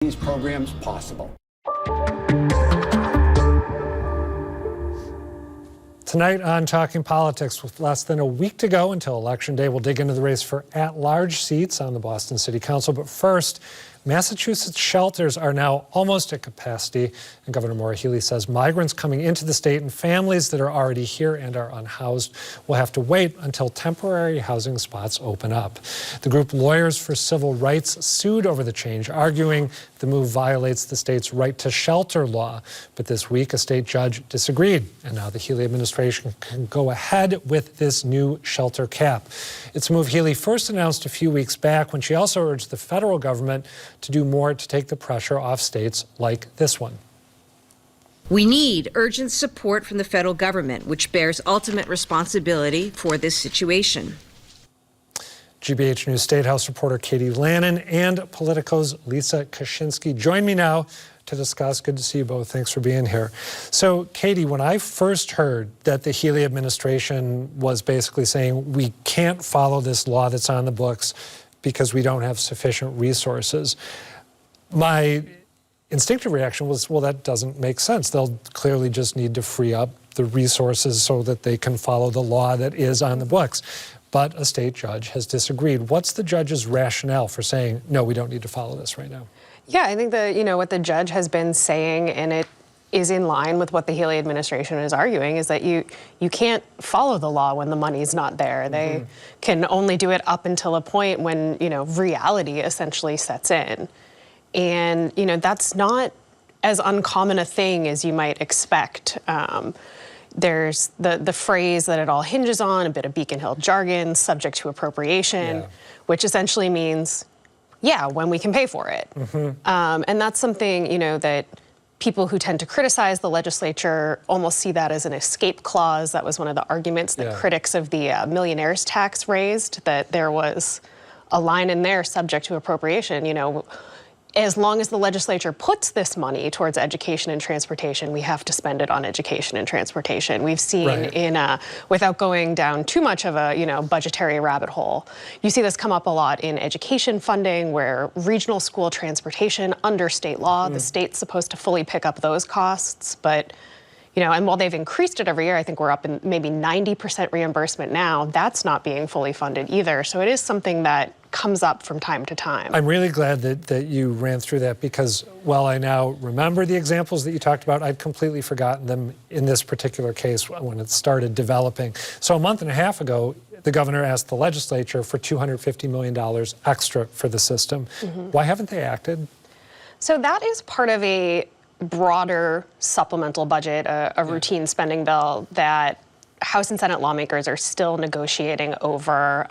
these programs possible. Tonight on Talking Politics, with less than a week to go until Election Day, we'll dig into the race for at-large seats on the Boston City Council. But first, Massachusetts shelters are now almost at capacity, and Governor Maura Healey says migrants coming into the state and families that are already here and are unhoused will have to wait until temporary housing spots open up. The group Lawyers for Civil Rights sued over the change, arguing the move violates the state's right to shelter law. But this week, a state judge disagreed, and now the Healey administration can go ahead with this new shelter cap. It's a move Healey first announced a few weeks back when she also urged the federal government to do more to take the pressure off states like this one. We need urgent support from the federal government, which bears ultimate responsibility for this situation. GBH News State House reporter Katie Lannan and Politico's Lisa Kashinsky join me now to discuss. Good to see you both. Thanks for being here. So, Katie, when I first heard that the Healey administration was basically saying we can't follow this law that's on the books because we don't have sufficient resources, my instinctive reaction was, well, that doesn't make sense. They'll clearly just need to free up the resources so that they can follow the law that is on the books. But a state judge has disagreed. What's the judge's rationale for saying, no, we don't need to follow this right now? Yeah, I think that, what the judge has been saying, and it is in line with what the Healey administration is arguing, is that you can't follow the law when the money's not there. They can only do it up until a point when, reality essentially sets in. And, that's not as uncommon a thing as you might expect. There's the phrase that it all hinges on, a bit of Beacon Hill jargon, subject to appropriation, which essentially means, yeah, when we can pay for it. And that's something, that people who tend to criticize the legislature almost see that as an escape clause. That was one of the arguments that critics of the millionaire's tax raised, that there was a line in there subject to appropriation. As long as the legislature puts this money towards education and transportation, we have to spend it on education and transportation. We've seen without going down too much of a budgetary rabbit hole, you see this come up a lot in education funding, where regional school transportation under state law, the state's supposed to fully pick up those costs, but and while they've increased it every year, I think we're up in maybe 90% reimbursement now, that's not being fully funded either. So it is something that comes up from time to time. I'm really glad that you ran through that, because while I now remember the examples that you talked about, I'd completely forgotten them in this particular case when it started developing. So a month and a half ago, the governor asked the legislature for $250 million extra for the system. Why haven't they acted? So that is part of a broader supplemental budget, a routine spending bill that House and Senate lawmakers are still negotiating over,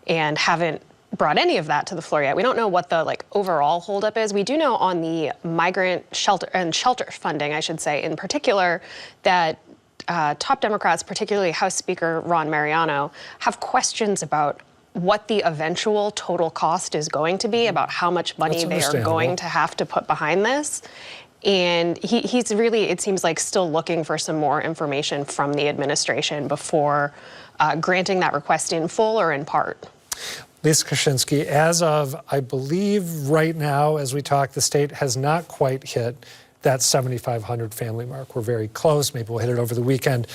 and haven't brought any of that to the floor yet. We don't know what the overall holdup is. We do know on the migrant shelter funding, I should say, in particular, that top Democrats, particularly House Speaker Ron Mariano, have questions about what the eventual total cost is going to be, about how much money they are going to have to put behind this. And he's really, it seems like, still looking for some more information from the administration before granting that request in full or in part. Lisa Kashinsky, as of, I believe right now, as we talk, the state has not quite hit that 7,500 family mark. We're very close. Maybe we'll hit it over the weekend.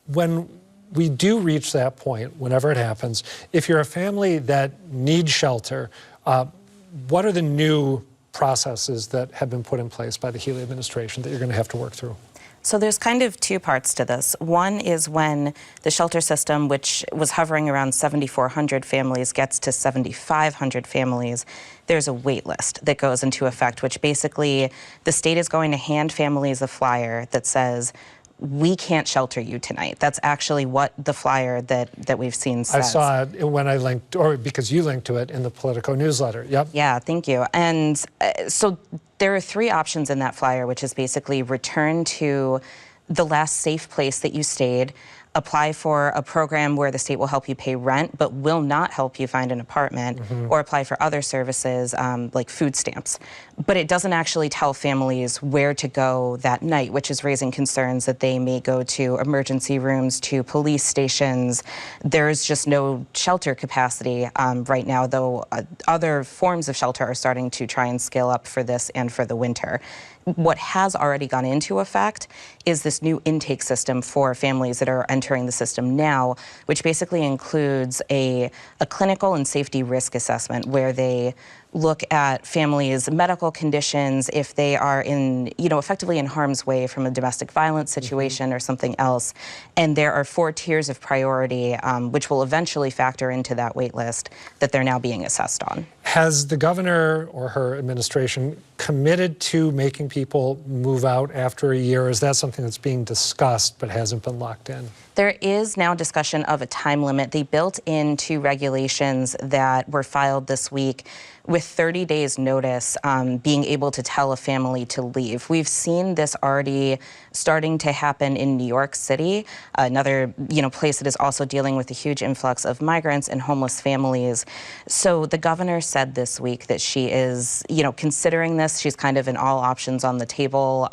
When we do reach that point, whenever it happens, if you're a family that needs shelter, what are the new processes that have been put in place by the Healey administration that you're going to have to work through? So there's kind of two parts to this. One is when the shelter system, which was hovering around 7,400 families, gets to 7,500 families, there's a wait list that goes into effect, which basically the state is going to hand families a flyer that says, we can't shelter you tonight. That's actually what the flyer that we've seen says. I saw it when I linked, or because you linked to it in the Politico newsletter. Yep. Yeah, thank you. And so there are three options in that flyer, which is basically return to the last safe place that you stayed, apply for a program where the state will help you pay rent but will not help you find an apartment, or apply for other services like food stamps. But it doesn't actually tell families where to go that night, which is raising concerns that they may go to emergency rooms, to police stations. There's just no shelter capacity right now, though other forms of shelter are starting to try and scale up for this and for the winter. What has already gone into effect is this new intake system for families that are entering the system now, which basically includes a clinical and safety risk assessment where they look at families' medical conditions, if they are in, effectively in harm's way from a domestic violence situation or something else. And there are 4 tiers of priority, which will eventually factor into that wait list that they're now being assessed on. Has the governor or her administration committed to making people move out after a year? Or is that something that's being discussed but hasn't been locked in? There is now discussion of a time limit. They built into regulations that were filed this week with 30 days notice, being able to tell a family to leave. We've seen this already starting to happen in New York City, another place that is also dealing with a huge influx of migrants and homeless families. So the governor said this week that she is considering this. She's kind of an all options on the table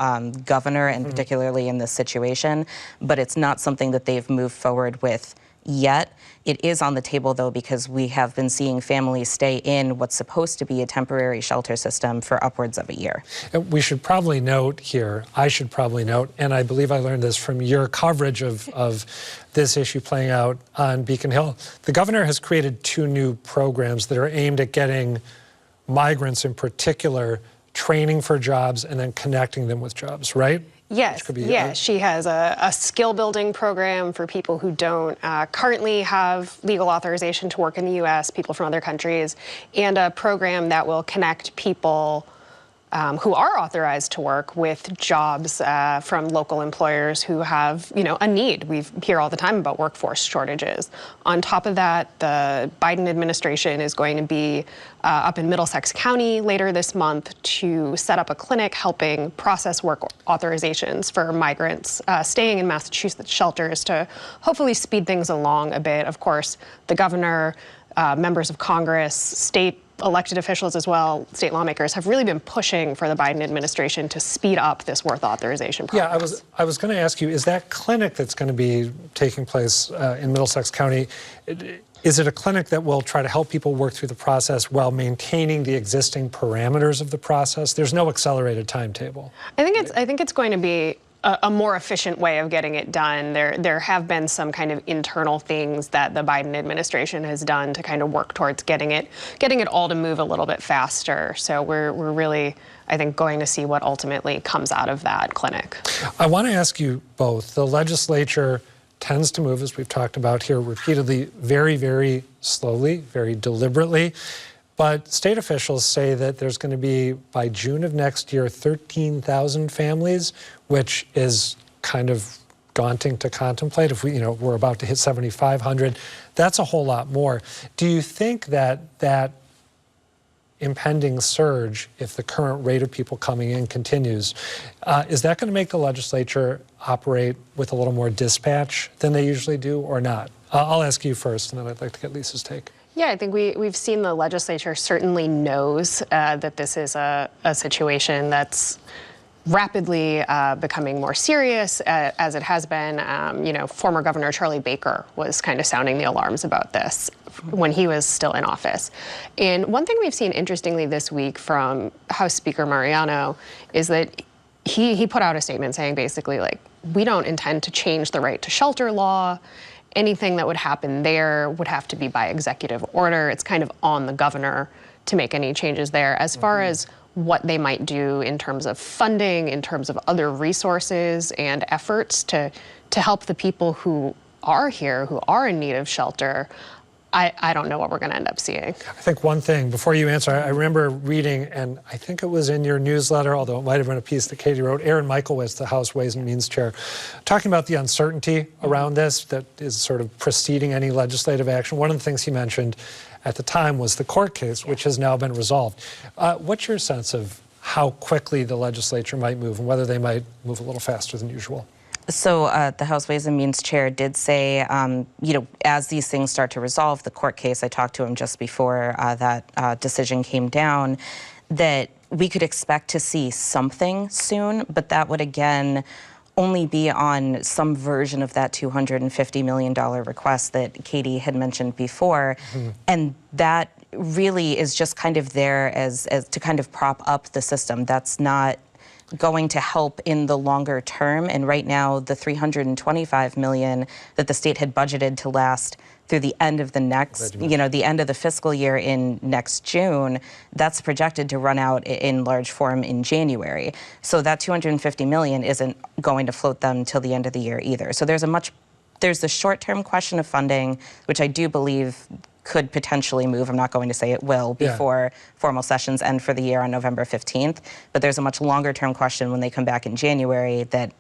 governor, and particularly in this situation, but it's not something that they've moved forward with yet. It is on the table, though, because we have been seeing families stay in what's supposed to be a temporary shelter system for upwards of a year. And we should probably note here, I should probably note, and I believe I learned this from your coverage of this issue playing out on Beacon Hill, the governor has created 2 new programs that are aimed at getting migrants in particular training for jobs and then connecting them with jobs, right? Yes, she has a skill building program for people who don't currently have legal authorization to work in the U.S., people from other countries, and a program that will connect people who are authorized to work with jobs from local employers who have, a need. We hear all the time about workforce shortages. On top of that, the Biden administration is going to be up in Middlesex County later this month to set up a clinic helping process work authorizations for migrants staying in Massachusetts shelters to hopefully speed things along a bit. Of course, the governor, members of Congress, state elected officials as well, state lawmakers, have really been pushing for the Biden administration to speed up this work authorization process. Yeah, I was going to ask you, is that clinic that's going to be taking place in Middlesex County, is it a clinic that will try to help people work through the process while maintaining the existing parameters of the process? There's no accelerated timetable. I think it's going to be a more efficient way of getting it done. There have been some kind of internal things that the Biden administration has done to kind of work towards getting it all to move a little bit faster. So we're really, I think, going to see what ultimately comes out of that clinic. I want to ask you both. The legislature tends to move, as we've talked about here repeatedly, very, very slowly, very deliberately. But state officials say that there's going to be, by June of next year, 13,000 families, which is kind of daunting to contemplate. If we're about to hit 7,500, that's a whole lot more. Do you think that impending surge, if the current rate of people coming in continues, is that going to make the legislature operate with a little more dispatch than they usually do, or not? I'll ask you first, and then I'd like to get Lisa's take. Yeah, I think we've seen the legislature certainly knows that this is a situation that's rapidly becoming more serious, as it has been. Former Governor Charlie Baker was kind of sounding the alarms about this when he was still in office. And one thing we've seen interestingly this week from House Speaker Mariano is that he put out a statement saying basically, like, we don't intend to change the right to shelter law. Anything that would happen there would have to be by executive order. It's kind of on the governor to make any changes there. As far as what they might do in terms of funding, in terms of other resources and efforts to help the people who are here, who are in need of shelter, I don't know what we're going to end up seeing. I think one thing, before you answer, I remember reading, and I think it was in your newsletter, although it might have been a piece that Katie wrote, Aaron Michaelwitz, the House Ways and Means Chair, talking about the uncertainty around this that is sort of preceding any legislative action. One of the things he mentioned at the time was the court case, which has now been resolved. What's your sense of how quickly the legislature might move and whether they might move a little faster than usual? So the House Ways and Means Chair did say, as these things start to resolve, the court case, I talked to him just before that decision came down, that we could expect to see something soon, but that would again only be on some version of that $250 million request that Katie had mentioned before. And that really is just kind of there as to kind of prop up the system. That's not going to help in the longer term. And right now, the $325 million that the state had budgeted to last through the end of the next, the end of the fiscal year in next June, that's projected to run out in large form in January. So that $250 million isn't going to float them till the end of the year either. So there's the short-term question of funding, which I do believe could potentially move. I'm not going to say it will before formal sessions end for the year on November 15th, but there's a much longer term question when they come back in January that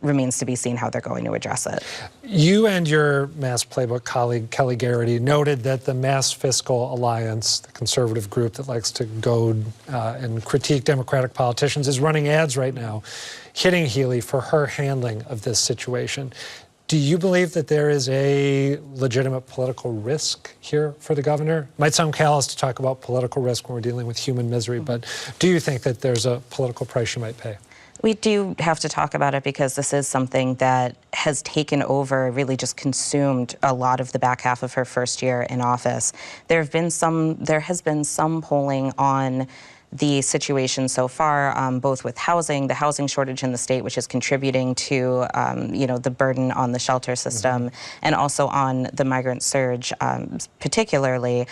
remains to be seen how they're going to address it. You and your Mass Playbook colleague, Kelly Garrity, noted that the Mass Fiscal Alliance, the conservative group that likes to goad and critique Democratic politicians, is running ads right now hitting Healey for her handling of this situation. Do you believe that there is a legitimate political risk here for the governor? It might sound callous to talk about political risk when we're dealing with human misery, but do you think that there's a political price you might pay? We do have to talk about it because this is something that has taken over, really just consumed a lot of the back half of her first year in office. There has been some polling on the situation so far, both with housing, the housing shortage in the state, which is contributing to, the burden on the shelter system, and also on the migrant surge, particularly,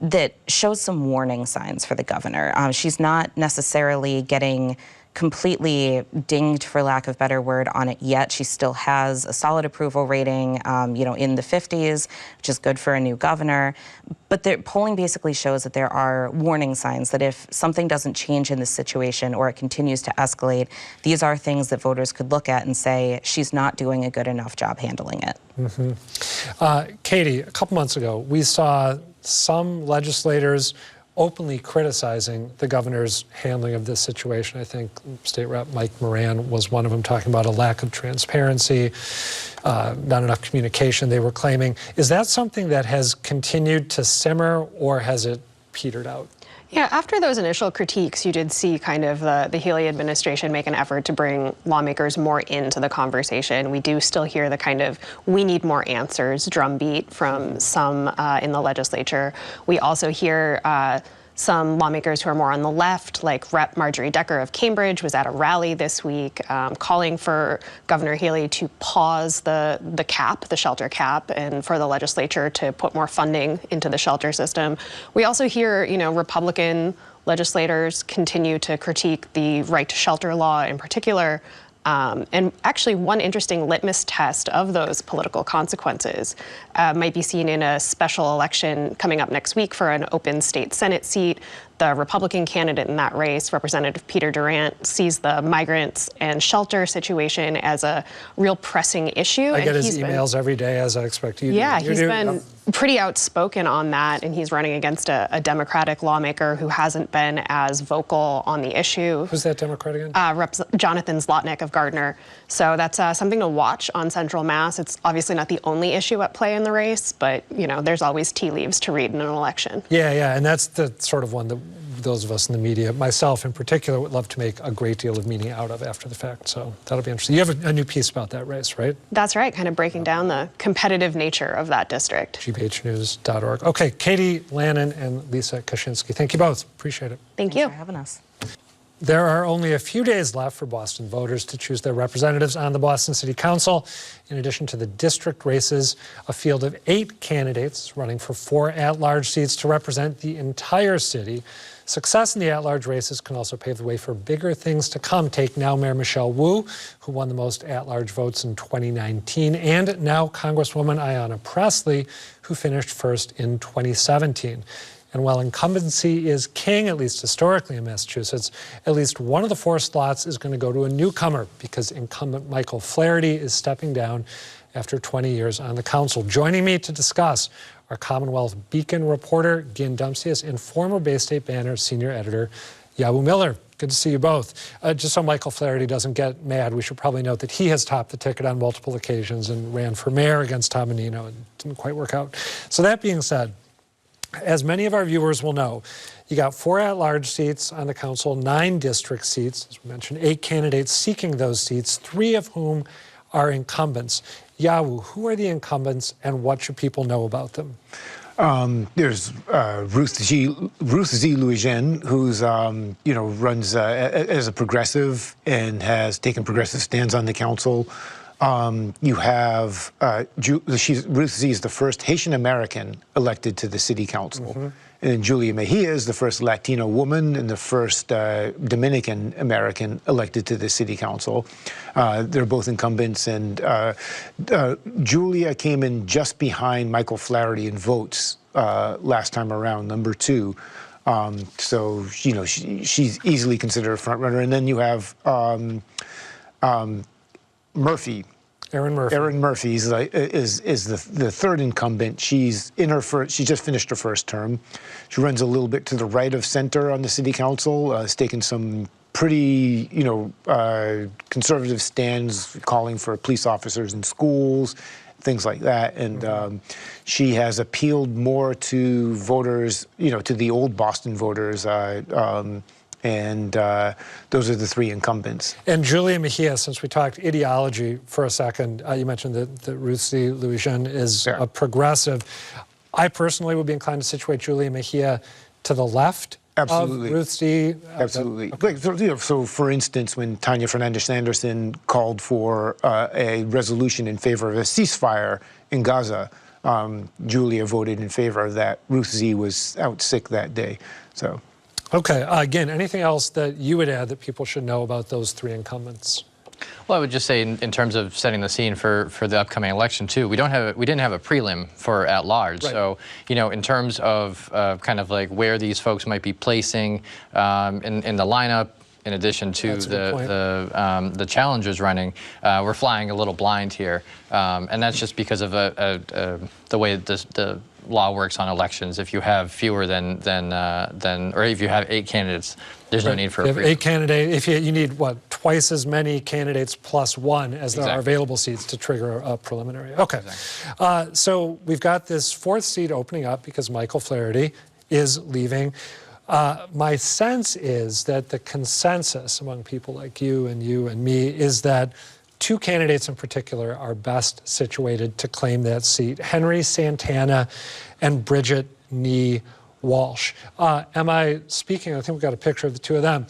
that shows some warning signs for the governor. She's not necessarily getting completely dinged, for lack of a better word, on it yet. She still has a solid approval rating, in the 50s, which is good for a new governor. But the polling basically shows that there are warning signs that if something doesn't change in this situation or it continues to escalate, these are things that voters could look at and say, she's not doing a good enough job handling it. Katie, a couple months ago, we saw some legislators openly criticizing the governor's handling of this situation. I think State Rep Mike Moran was one of them, talking about a lack of transparency, not enough communication, they were claiming. Is that something that has continued to simmer, or has it petered out? Yeah, after those initial critiques, you did see kind of the Healey administration make an effort to bring lawmakers more into the conversation. We do still hear the kind of "we need more answers" drumbeat from some in the legislature. We also hear some lawmakers who are more on the left, like Rep. Marjorie Decker of Cambridge, was at a rally this week calling for Governor Healey to pause the shelter cap, and for the legislature to put more funding into the shelter system. We also hear, Republican legislators continue to critique the right to shelter law in particular. And actually, one interesting litmus test of those political consequences might be seen in a special election coming up next week for an open state Senate seat. The Republican candidate in that race, Representative Peter Durant, sees the migrants and shelter situation as a real pressing issue. I get his emails every day, as I expect you to. Yeah, he's been pretty outspoken on that, and he's running against a Democratic lawmaker who hasn't been as vocal on the issue. Who's that Democrat again? Rep. Jonathan Zlotnick of Gardner. So that's something to watch on Central Mass. It's obviously not the only issue at play in the race, but there's always tea leaves to read in an election. Yeah, and that's the sort of one that those of us in the media, myself in particular, would love to make a great deal of meaning out of after the fact. So that'll be interesting. You have a new piece about that race, right? That's right, kind of breaking down the competitive nature of that district. gbhnews.org. Okay, Katie, Lannan, and Lisa Kashinsky, thank you both. Appreciate it. Thank you for having us. There are only a few days left for Boston voters to choose their representatives on the Boston City Council. In addition to the district races, a field of 8 candidates running for 4 at-large seats to represent the entire city. Success in the at-large races can also pave the way for bigger things to come. Take now Mayor Michelle Wu, who won the most at-large votes in 2019, and now Congresswoman Ayanna Pressley, who finished first in 2017. And while incumbency is king, at least historically in Massachusetts, at least one of the 4 slots is going to go to a newcomer, because incumbent Michael Flaherty is stepping down after 20 years on the council. Joining me to discuss are Commonwealth Beacon reporter Gin Dumcius and former Bay State Banner senior editor Yabu Miller. Good to see you both. Just so Michael Flaherty doesn't get mad, we should probably note that he has topped the ticket on multiple occasions and ran for mayor against Tom Menino and didn't quite work out. So that being said, as many of our viewers will know, you got 4 at-large seats on the council, 9 district seats, as we mentioned, 8 candidates seeking those seats, 3 of whom are incumbents. Yawu, who are the incumbents and what should people know about them? There's Ruth Z. Louijen, who's runs as a progressive and has taken progressive stands on the council. You have Ruth Z is the first Haitian American elected to the city council, and Julia Mejia is the first Latino woman and the first Dominican American elected to the city council. They're both incumbents, and Julia came in just behind Michael Flaherty in votes last time around, number 2. So she's easily considered a front runner. And then you have Murphy. Erin Murphy. Erin Murphy is the third incumbent. She's in her first. She just finished her first term. She runs a little bit to the right of center on the city council. Has taken some pretty conservative stands, calling for police officers in schools, things like that. And she has appealed more to voters, to the old Boston voters. And those are the 3 incumbents. And Julia Mejia, since we talked ideology for a second, you mentioned that Ruth Z. Louijen is a progressive. I personally would be inclined to situate Julia Mejia to the left Absolutely. of Ruth Z. Absolutely. So, for instance, when Tanya Fernandez-Anderson called for a resolution in favor of a ceasefire in Gaza, Julia voted in favor of that. Ruth Z. was out sick that day. So. Okay. Again, anything else that you would add that people should know about those 3 incumbents? Well, I would just say in terms of setting the scene for the upcoming election too, we didn't have a prelim for at large. Right. So in terms of kind of like where these folks might be placing in the lineup, in addition to the challengers running, we're flying a little blind here, and that's just because of the way the law works on elections. If you have fewer than or if you have 8 candidates, there's no need for a prelim. 8 candidates. If you need what, twice as many candidates plus 1 as there are available seats to trigger a preliminary. Okay. Exactly. So we've got this 4th seat opening up because Michael Flaherty is leaving. My sense is that the consensus among people like you and me is that 2 candidates in particular are best situated to claim that seat: Henry Santana and Bridget Nee Walsh. Am I speaking? I think we've got a picture of the 2 of them.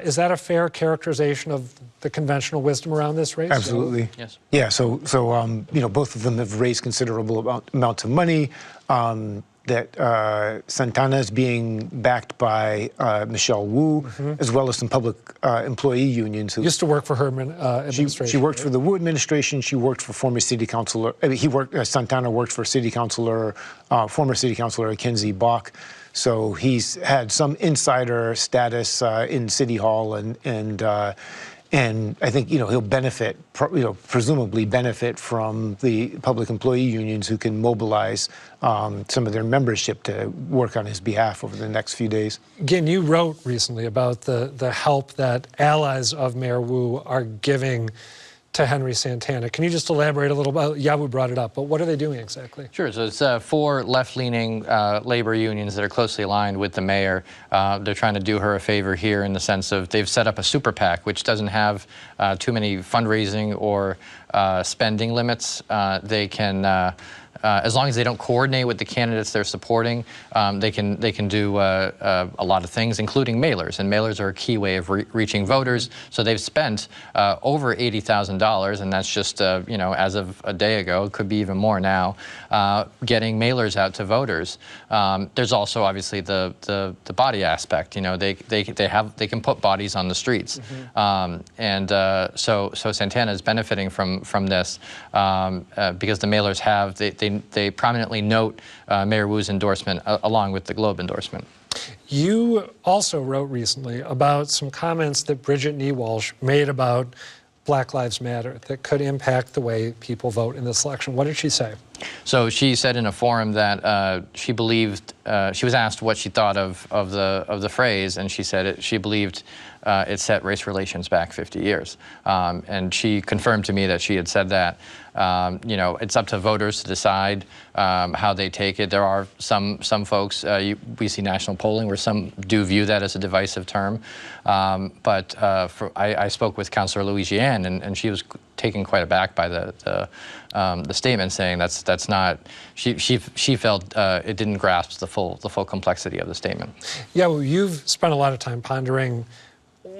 Is that a fair characterization of the conventional wisdom around this race? Absolutely. Yes. Yeah. So both of them have raised considerable amounts of money. That Santana is being backed by Michelle Wu, as well as some public employee unions. Who used to work for her administration. She worked for the Wu administration. She worked for former city councilor. Santana worked for former city councilor Kenzie Bach. So he's had some insider status in City Hall, and I think he'll benefit, presumably benefit from the public employee unions who can mobilize some of their membership to work on his behalf over the next few days. Again, you wrote recently about the help that allies of Mayor Wu are giving to Henry Santana. Can you just elaborate a little about, Yawu brought it up, but what are they doing exactly? Sure, so it's 4 left-leaning labor unions that are closely aligned with the mayor. They're trying to do her a favor here in the sense of they've set up a super PAC, which doesn't have too many fundraising or spending limits. They can as long as they don't coordinate with the candidates they're supporting, they can do a lot of things, including mailers. And mailers are a key way of reaching voters. So they've spent over $80,000, and that's just as of a day ago. It could be even more now, getting mailers out to voters. There's also obviously the body aspect. They can put bodies on the streets, so Santana is benefiting from this because the mailers have they prominently note Mayor Wu's endorsement along with the Globe endorsement. You also wrote recently about some comments that Bridget Nee Walsh made about Black Lives Matter that could impact the way people vote in this election. What did she say? So she said in a forum that she believed she was asked what she thought of the phrase, and she said she believed it set race relations back 50 years. And she confirmed to me that she had said that. You know, it's up to voters to decide how they take it. There are some folks, we see national polling where some do view that as a divisive term. But I spoke with Councillor Louisiane, and she was taken quite aback by the statement, saying that's not. She felt it didn't grasp the full complexity of the statement. Yeah, well, you've spent a lot of time pondering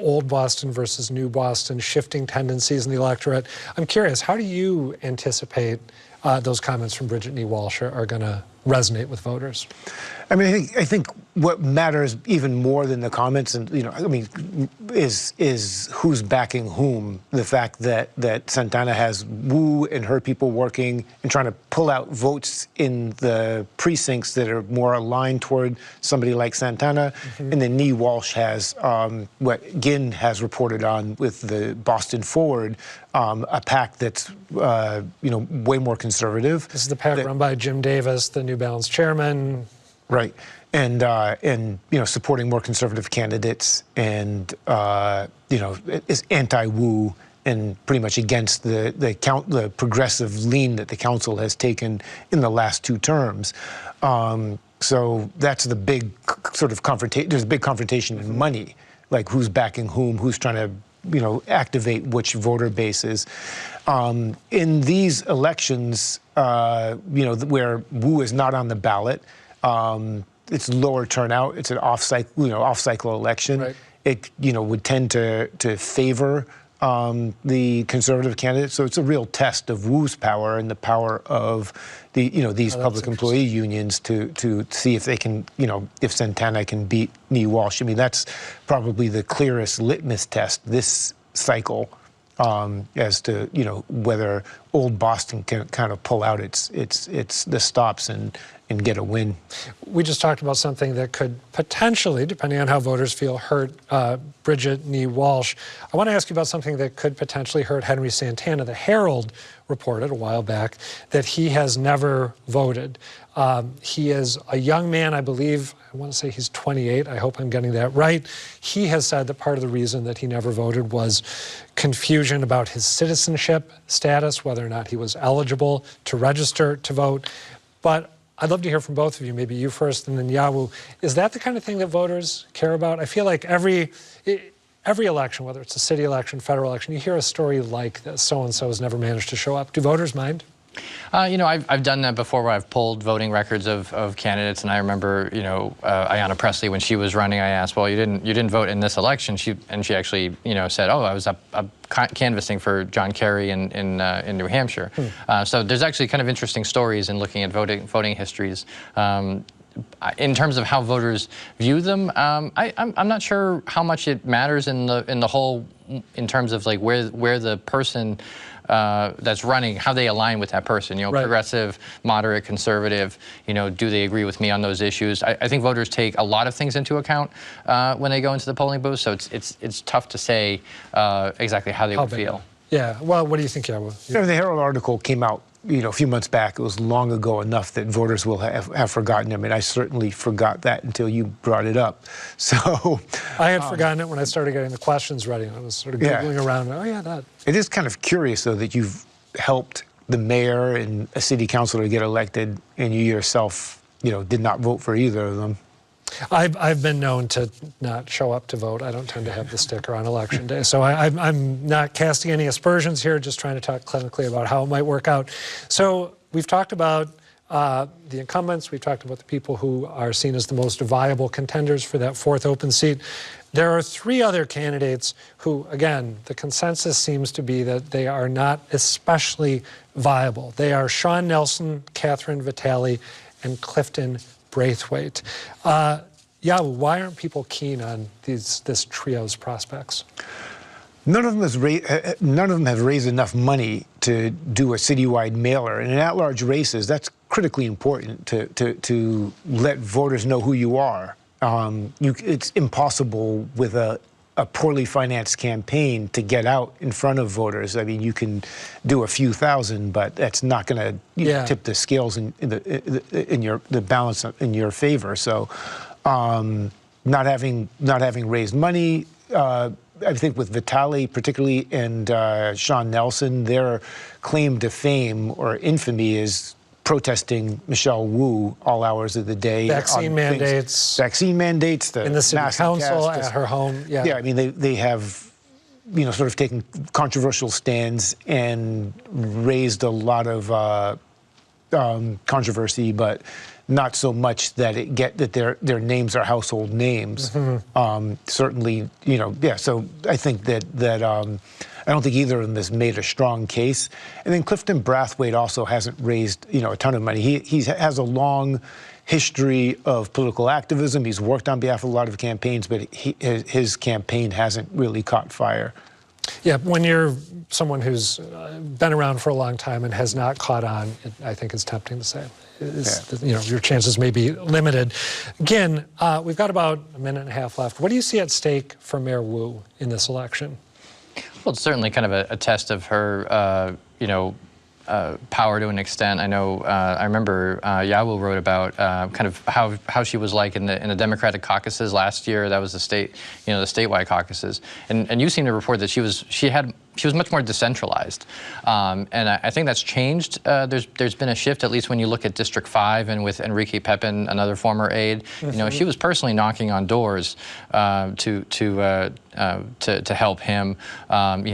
old Boston versus new Boston, shifting tendencies in the electorate. I'm curious, how do you anticipate those comments from Bridget Knee Walsh are going to resonate with voters? I mean, I think what matters even more than the comments, and you know, I mean, is who's backing whom. The fact that Santana has Wu and her people working and trying to pull out votes in the precincts that are more aligned toward somebody like Santana, and then Knee Walsh has what Ginn has reported on with the Boston Forward, a PAC that's you know, way more conservative. This is the PAC run by Jim Davis, the New Balance chairman. Right, and you know, supporting more conservative candidates, and you know, is anti-Wu and pretty much against the progressive lean that the council has taken in the last 2 terms. So that's the big sort of confrontation. There's a big confrontation in money, like who's backing whom, who's trying to, you know, activate which voter bases. In these elections, you know, where Wu is not on the ballot. It's lower turnout. It's an off-cycle election. Right. It, you know, would tend to favor the conservative candidate. So it's a real test of Wu's power and the power of the, you know, these public employee unions to see if they can, you know, if Santana can beat Knee Walsh. I mean, that's probably the clearest litmus test this cycle as to, you know, whether old Boston can kind of pull out the stops and get a win. We just talked about something that could potentially, depending on how voters feel, hurt Bridget Knee Walsh. I want to ask you about something that could potentially hurt Henry Santana. The Herald reported a while back that he has never voted. He is a young man, I believe. I want to say he's 28. I hope I'm getting that right. He has said that part of the reason that he never voted was confusion about his citizenship status, whether or not he was eligible to register to vote. But I'd love to hear from both of you, maybe you first and then Yawu. Is that the kind of thing that voters care about? I feel like every election, whether it's a city election, federal election, you hear a story like this, so-and-so has never managed to show up. Do voters mind? You know, I've done that before where I've pulled voting records of candidates, and I remember, you know, Ayanna Pressley, when she was running, I asked, well, you didn't vote in this election. She actually, you know, said, oh, I was up canvassing for John Kerry in New Hampshire. So there's actually kind of interesting stories in looking at voting histories. In terms of how voters view them, I'm not sure how much it matters in the whole, in terms of like where the person that's running, how they align with that person. You know, right. Progressive, moderate, conservative. You know, do they agree with me on those issues? I think voters take a lot of things into account when they go into the polling booth. So it's tough to say exactly how they would feel. Yeah. Well, what do you think, Yawu? You know, the Herald article came out, you know, a few months back. It was long ago enough that voters will have forgotten. I mean, I certainly forgot that until you brought it up. So I had forgotten it when I started getting the questions ready. I was sort of Googling around. Oh, yeah, that. It is kind of curious, though, that you've helped the mayor and a city councilor get elected, and you yourself, you know, did not vote for either of them. I've been known to not show up to vote. I don't tend to have the sticker on election day. So I'm not casting any aspersions here, just trying to talk clinically about how it might work out. So we've talked about the incumbents. We've talked about the people who are seen as the most viable contenders for that 4th open seat. There are 3 other candidates who, again, the consensus seems to be that they are not especially viable. They are Sean Nelson, Catherine Vitale, and Clifton Braithwaite. Yawu, why aren't people keen on this trio's prospects? None of them have raised enough money to do a citywide mailer. And in at-large races, that's critically important to let voters know who you are. It's impossible with a a poorly financed campaign to get out in front of voters. I mean, you can do a few thousand, but that's not going to tip the scales in the balance in your favor. So, not having raised money. I think with Vitaly particularly and Sean Nelson, their claim to fame or infamy is protesting Michelle Wu all hours of the day. Vaccine mandates. Vaccine mandates. In the city council, at her home. Yeah, I mean, they have, sort of taken controversial stands and raised a lot of controversy, but not so much that their names are household names. Certainly, So I think that I don't think either of them has made a strong case. And then Clifton Brathwaite also hasn't raised a ton of money. He has a long history of political activism. He's worked on behalf of a lot of campaigns, but his campaign hasn't really caught fire. Yeah, when you're someone who's been around for a long time and has not caught on, I think it's tempting to say. Your chances may be limited. Again, we've got about a minute and a half left. What do you see at stake for Mayor Wu in this election? Well, it's certainly kind of a test of her, power to an extent. I know. I remember Yawu wrote about kind of how she was like in the Democratic caucuses last year. That was the the statewide caucuses, and you seem to report that she was much more decentralized, and I think that's changed. There's been a shift, at least when you look at District 5 and with Enrique Pepin, another former aide. She was personally knocking on doors to help him. A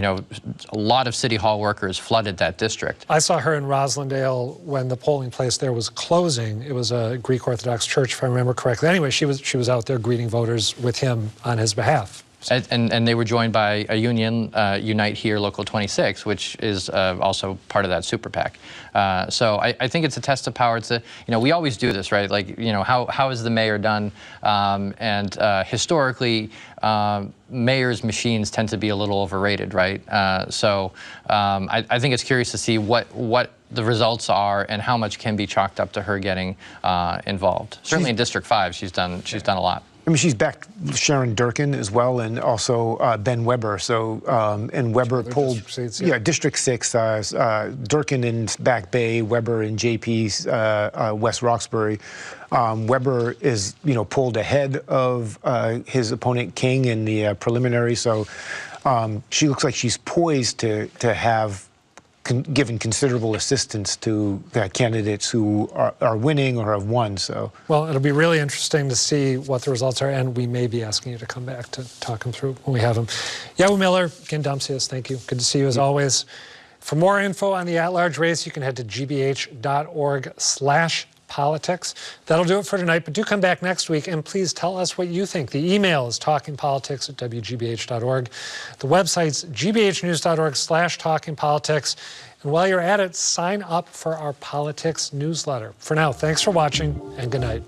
lot of City Hall workers flooded that district. I saw her in Roslindale when the polling place there was closing. It was a Greek Orthodox church, if I remember correctly. Anyway, she was out there greeting voters with him on his behalf. And they were joined by a union, Unite Here Local 26, which is also part of that super PAC. So I think it's a test of power. It's we always do this, right? Like, how is the mayor done? And historically, mayors' machines tend to be a little overrated, right? So I think it's curious to see what the results are and how much can be chalked up to her getting involved. Certainly in District 5, she's done a lot. I mean, she's backed Sharon Durkin as well, and also Ben Weber. So, and Weber pulled, District 6, Durkin in Back Bay, Weber in JP's West Roxbury. Weber is, pulled ahead of his opponent King in the preliminary. So, she looks like she's poised to have given considerable assistance to candidates who are winning or have won. So, well, it'll be really interesting to see what the results are, and we may be asking you to come back to talk them through when we have them. Yawu Miller, Ken Dumcius, thank you. Good to see you as always. For more info on the at-large race, you can head to gbh.org/politics. That'll do it for tonight, but do come back next week and please tell us what you think. The email is talkingpolitics@wgbh.org. The website's gbhnews.org/talkingpolitics. And while you're at it, sign up for our politics newsletter. For now, thanks for watching and good night.